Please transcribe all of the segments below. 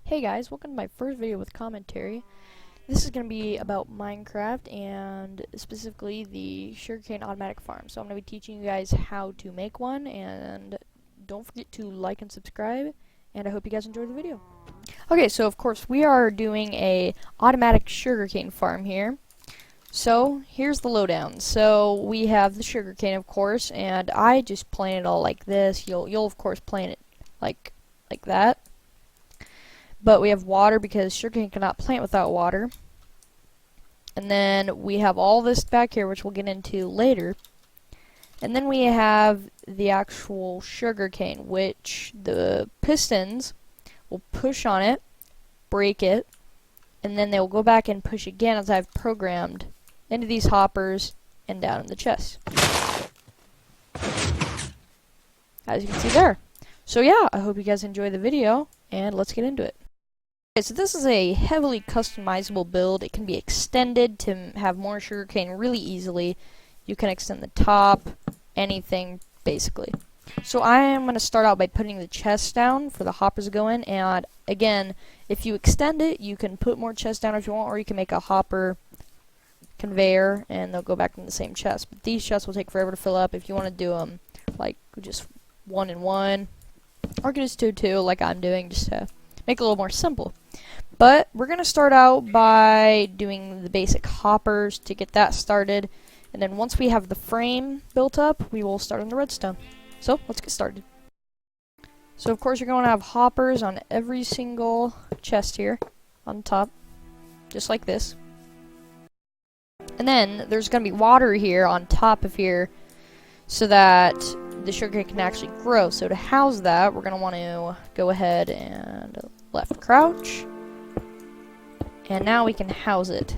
Hey guys, welcome to my first video with commentary. This is going to be about Minecraft and specifically the Sugarcane automatic farm. So I'm going to be teaching you guys how to make one, and don't forget to like and subscribe, and I hope you guys enjoy the video. Okay, so of course we are doing a automatic sugarcane farm here. So here's the lowdown. So we have the sugarcane, of course, and I just plant it all like this. You'll of course plant it like that. But we have water because sugarcane cannot plant without water. And then we have all this back here, which we'll get into later. And then we have the actual sugarcane, which the pistons will push on it, break it, and then they'll go back and push again as I've programmed into these hoppers and down in the chest. As you can see there. So yeah, I hope you guys enjoy the video, and let's get into it. Okay, so this is a heavily customizable build. It can be extended to have more sugarcane really easily. You can extend the top, anything, basically. So I am going to start out by putting the chests down for the hoppers to go in, and again, if you extend it, you can put more chests down if you want, or you can make a hopper conveyor, and they'll go back in the same chest. But these chests will take forever to fill up. If you want to do them, like, just 1 and 1, or just 2 and 2, like I'm doing, just to make it a little more simple. But we're going to start out by doing the basic hoppers to get that started, and then once we have the frame built up, we will start on the redstone. So let's get started. So of course you're going to have hoppers on every single chest here on top, just like this. And then there's going to be water here on top of here so that the sugar can actually grow. So to house that, we're going to want to go ahead and left crouch. And now we can house it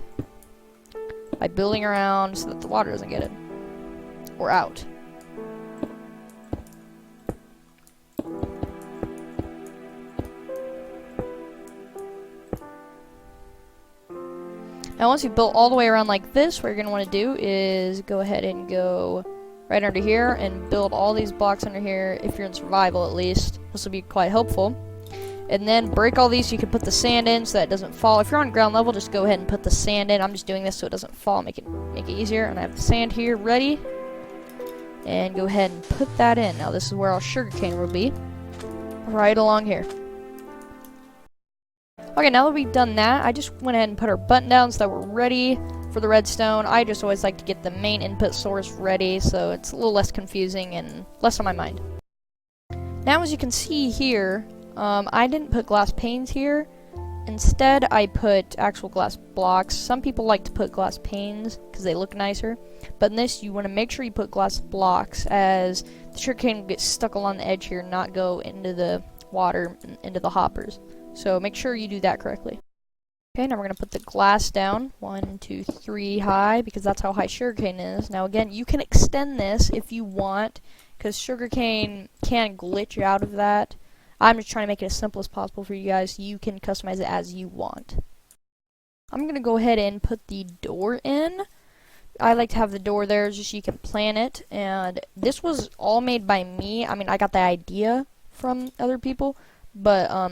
by building around so that the water doesn't get in or out. Now once you've built all the way around like this, what you're going to want to do is go ahead and go right under here and build all these blocks under here, if you're in survival at least. This will be quite helpful. And then break all these so you can put the sand in so that it doesn't fall. If you're on ground level, just go ahead and put the sand in. I'm just doing this so it doesn't fall, make it easier. And I have the sand here ready. And go ahead and put that in. Now this is where our sugarcane will be. Right along here. Okay, now that we've done that, I just went ahead and put our button down so that we're ready for the redstone. I just always like to get the main input source ready so it's a little less confusing and less on my mind. Now as you can see here, I didn't put glass panes here. Instead, I put actual glass blocks. Some people like to put glass panes because they look nicer. But in this, you want to make sure you put glass blocks, as the sugarcane will get stuck along the edge here and not go into the water, into the hoppers. So make sure you do that correctly. Okay, now we're going to put the glass down 1, 2, 3 high, because that's how high sugarcane is. Now again, you can extend this if you want, because sugarcane can glitch out of that. I'm just trying to make it as simple as possible for you guys. You can customize it as you want. I'm going to go ahead and put the door in. I like to have the door there just so you can plan it. And this was all made by me. I mean, I got the idea from other people. But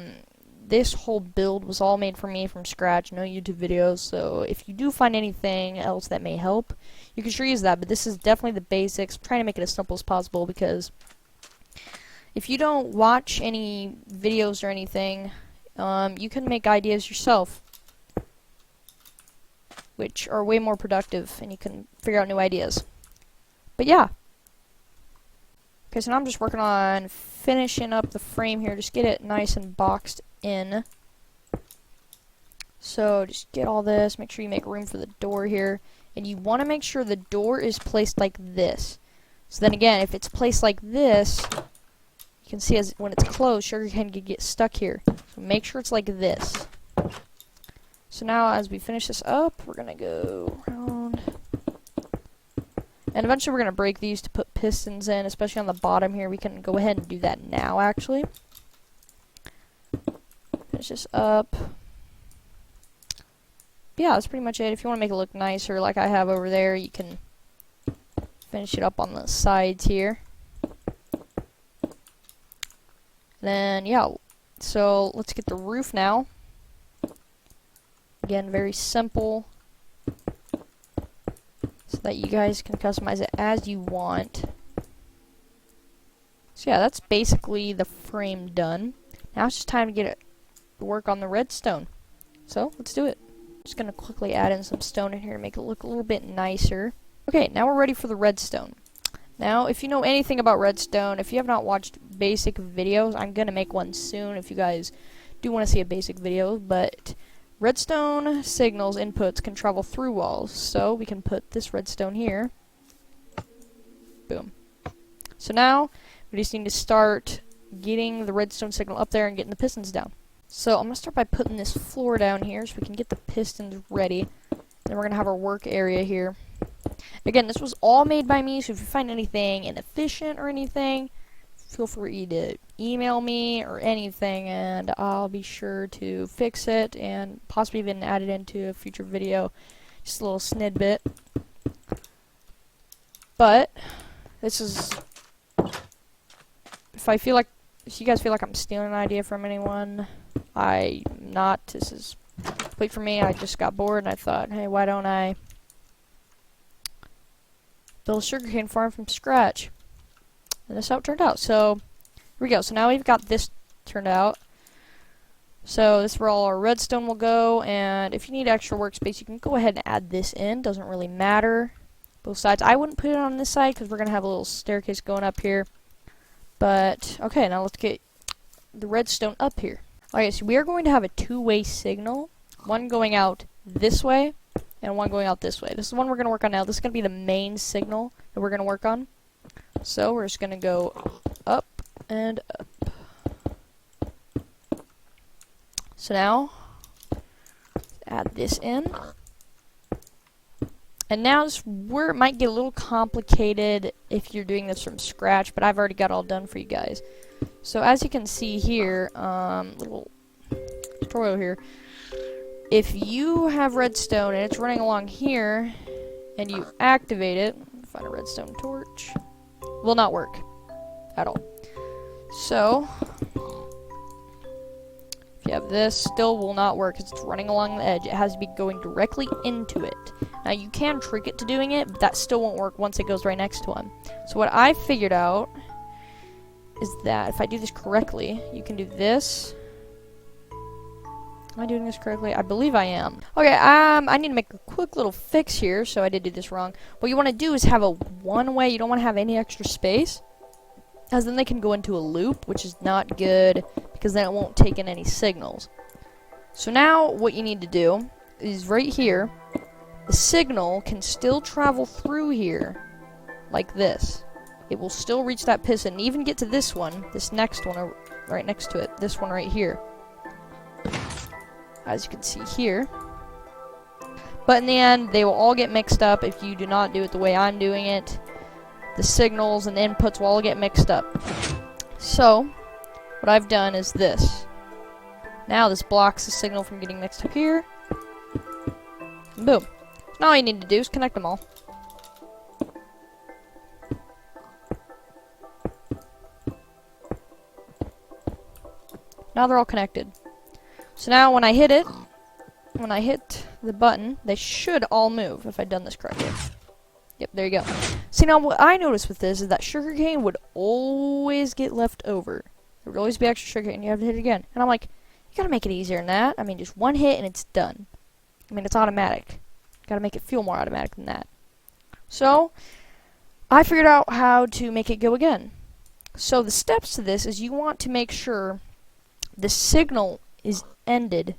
this whole build was all made for me from scratch. No YouTube videos. So if you do find anything else that may help, you can sure use that. But this is definitely the basics. I'm trying to make it as simple as possible because if you don't watch any videos or anything, you can make ideas yourself, which are way more productive, and you can figure out new ideas. But yeah. Okay, so now I'm just working on finishing up the frame here. Just get it nice and boxed in. So just get all this. Make sure you make room for the door here. And you want to make sure the door is placed like this. So then again, if it's placed like this, you can see as when it's closed, sugarcane can get stuck here. So make sure it's like this. So now as we finish this up, we're going to go around. And eventually we're going to break these to put pistons in, especially on the bottom here. We can go ahead and do that now, actually. Finish this up. But yeah, that's pretty much it. If you want to make it look nicer like I have over there, you can finish it up on the sides here. Then, yeah, So let's get the roof now. Again, very simple, so that you guys can customize it as you want. So yeah, that's basically the frame done. Now it's just time to get it to work on the redstone. So let's do it. Just gonna quickly add in some stone in here to make it look a little bit nicer. Okay, now we're ready for the redstone. Now, if you know anything about redstone, if you have not watched basic videos, I'm gonna make one soon if you guys do want to see a basic video, but redstone signals inputs can travel through walls, so we can put this redstone here. Boom. So now, we just need to start getting the redstone signal up there and getting the pistons down. So I'm going to start by putting this floor down here so we can get the pistons ready. Then we're going to have our work area here. Again, this was all made by me, so if you find anything inefficient or anything, feel free to email me or anything, and I'll be sure to fix it and possibly even add it into a future video. Just a little snidbit. But this is, if you guys feel like I'm stealing an idea from anyone, I'm not. This is complete for me. I just got bored and I thought, hey, why don't I build a sugarcane farm from scratch? And this is how it turned out. So here we go. So now we've got this turned out. So this is where all our redstone will go, and if you need extra workspace, you can go ahead and add this in. Doesn't really matter. Both sides. I wouldn't put it on this side because we're gonna have a little staircase going up here. But okay, now let's get the redstone up here. Okay, so we are going to have a two-way signal. One going out this way and one going out this way. This is the one we're going to work on now. This is going to be the main signal that we're going to work on. So we're just going to go up and up. So now, add this in. And now this is where it might get a little complicated if you're doing this from scratch, but I've already got it all done for you guys. So as you can see here, little tutorial here, if you have redstone and it's running along here, and you activate it, find a redstone torch, will not work at all. So, if you have this, still will not work because it's running along the edge. It has to be going directly into it. Now you can trick it to doing it, but that still won't work once it goes right next to one. So what I figured out is that if I do this correctly, you can do this. Am I doing this correctly? I believe I am. Okay, I need to make a quick little fix here, so I did do this wrong. What you want to do is have a one-way. You don't want to have any extra space, as then they can go into a loop, which is not good, because then it won't take in any signals. So now what you need to do is right here, the signal can still travel through here, like this. It will still reach that piston, and even get to this one, this next one, right next to it, this one right here. As you can see here. But in the end, they will all get mixed up if you do not do it the way I'm doing it. The signals and the inputs will all get mixed up. So, what I've done is this. Now this blocks the signal from getting mixed up here. And boom. Now all you need to do is connect them all. Now they're all connected. So now when I hit it, when I hit the button, they should all move if I've done this correctly. Yep, there you go. See, now what I noticed with this is that sugarcane would always get left over. There would always be extra sugarcane, you have to hit it again. And I'm like, you gotta make it easier than that. I mean, just one hit and it's done. I mean, it's automatic. Gotta make it feel more automatic than that. So, I figured out how to make it go again. So the steps to this is you want to make sure the signal is ended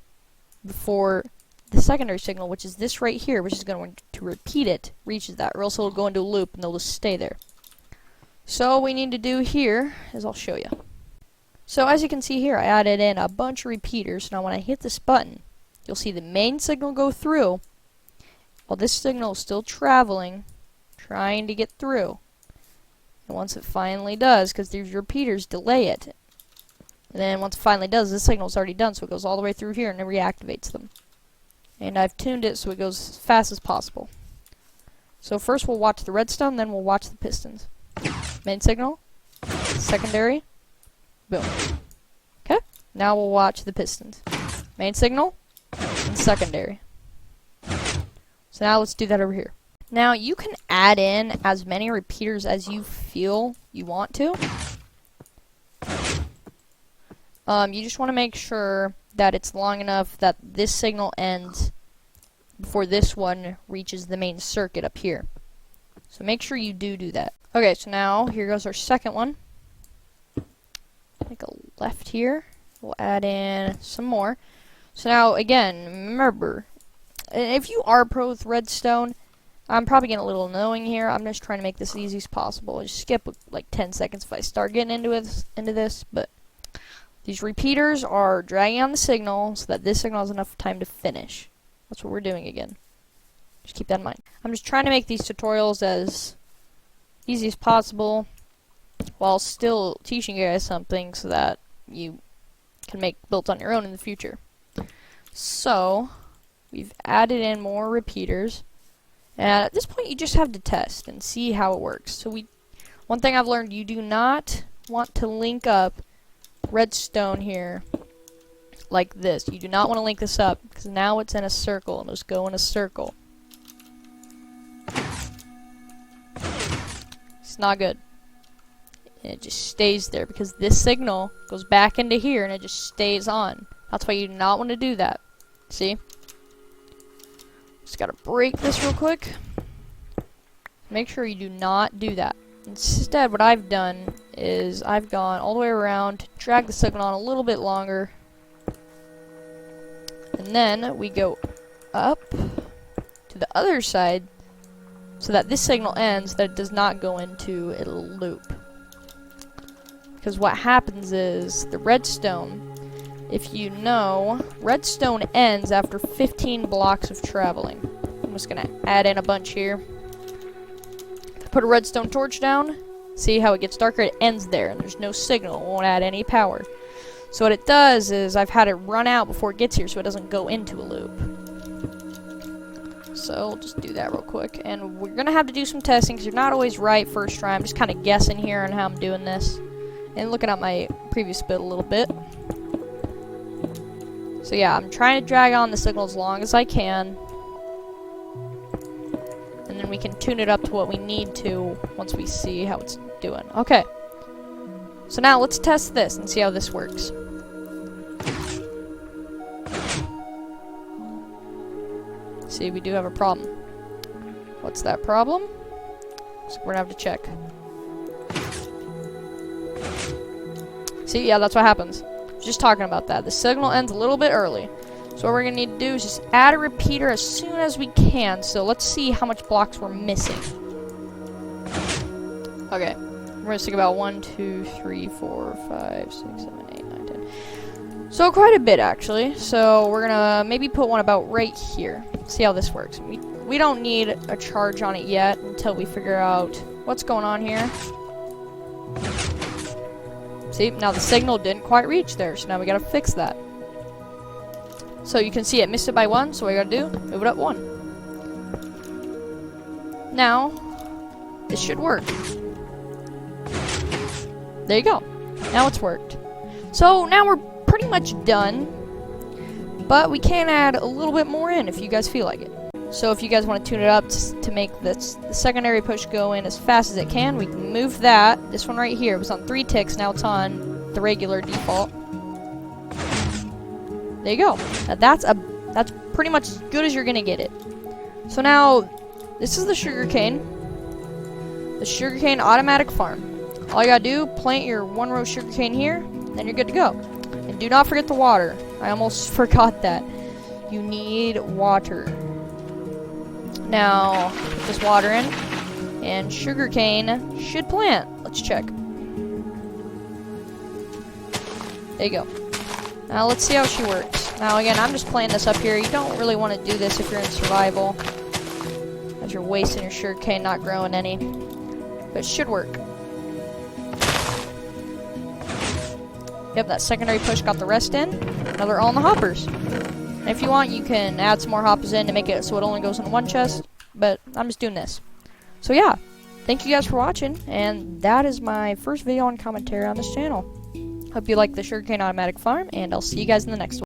before the secondary signal, which is this right here, which is going to repeat it, reaches that, or else it'll go into a loop and they'll just stay there. So what we need to do here is I'll show you. So as you can see here, I added in a bunch of repeaters. Now when I hit this button, you'll see the main signal go through, while this signal is still traveling, trying to get through. And once it finally does, because these repeaters delay it, and then once it finally does, this signal's already done, so it goes all the way through here and it reactivates them. And I've tuned it so it goes as fast as possible. So first we'll watch the redstone, then we'll watch the pistons. Main signal, secondary, boom. Okay? Now we'll watch the pistons. Main signal and secondary. So now let's do that over here. Now you can add in as many repeaters as you feel you want to. You just want to make sure that it's long enough that this signal ends before this one reaches the main circuit up here. So make sure you do that. Okay, so now here goes our second one. Make a left here. We'll add in some more. So now again, remember, if you are pro with redstone, I'm probably getting a little annoying here. I'm just trying to make this as easy as possible. Just skip like 10 seconds if I start getting into this, but these repeaters are dragging on the signal so that this signal has enough time to finish. That's what we're doing again. Just keep that in mind. I'm just trying to make these tutorials as easy as possible while still teaching you guys something so that you can make builds on your own in the future. So, we've added in more repeaters. And at this point, you just have to test and see how it works. So one thing I've learned, you do not want to link up redstone here like this. You do not want to link this up because now it's in a circle and just go in a circle. It's not good. And it just stays there because this signal goes back into here and it just stays on. That's why you do not want to do that. See? Just gotta break this real quick. Make sure you do not do that. Instead, what I've done is I've gone all the way around, drag the signal on a little bit longer, and then we go up to the other side so that this signal ends, that it does not go into a loop. Because what happens is the redstone, if you know, redstone ends after 15 blocks of traveling. I'm just gonna add in a bunch here. Put a redstone torch down. See how it gets darker? It ends there, and there's no signal. It won't add any power. So what it does is I've had it run out before it gets here, so it doesn't go into a loop. So we'll just do that real quick, and we're gonna have to do some testing because you're not always right first try. I'm just kind of guessing here on how I'm doing this, and looking at my previous build a little bit. So yeah, I'm trying to drag on the signal as long as I can. And then we can tune it up to what we need to once we see how it's doing. Okay. So now let's test this and see how this works. See, we do have a problem. What's that problem? So we're gonna have to check. See, yeah, that's what happens. Just talking about that. The signal ends a little bit early. So what we're going to need to do is just add a repeater as soon as we can. So let's see how much blocks we're missing. Okay. We're missing about 1, 2, 3, 4, 5, 6, 7, 8, 9, 10. So quite a bit, actually. So we're going to maybe put one about right here. See how this works. We don't need a charge on it yet until we figure out what's going on here. See, now the signal didn't quite reach there, so now we gotta fix that. So you can see it missed it by 1, so what we gotta do, move it up 1. Now, this should work. There you go. Now it's worked. So now we're pretty much done, but we can add a little bit more in if you guys feel like it. So if you guys want to tune it up to make the secondary push go in as fast as it can, we can move that. This one right here was on 3 ticks, now it's on the regular default. There you go. Now that's pretty much as good as you're gonna get it. So now, this is the sugarcane. The sugarcane automatic farm. All you gotta do, plant your 1-row sugarcane here, then you're good to go. And do not forget the water. I almost forgot that. You need water. Now, put this water in, and sugarcane should plant. Let's check. There you go. Now let's see how she works. Now again, I'm just playing this up here. You don't really want to do this if you're in survival, as you're wasting your sugarcane, not growing any. But it should work. Yep, that secondary push got the rest in. Now they're all in the hoppers. And if you want, you can add some more hoppers in to make it so it only goes in one chest. But I'm just doing this. So yeah, thank you guys for watching. And that is my first video and commentary on this channel. Hope you like the Sugarcane Automatic Farm, and I'll see you guys in the next one.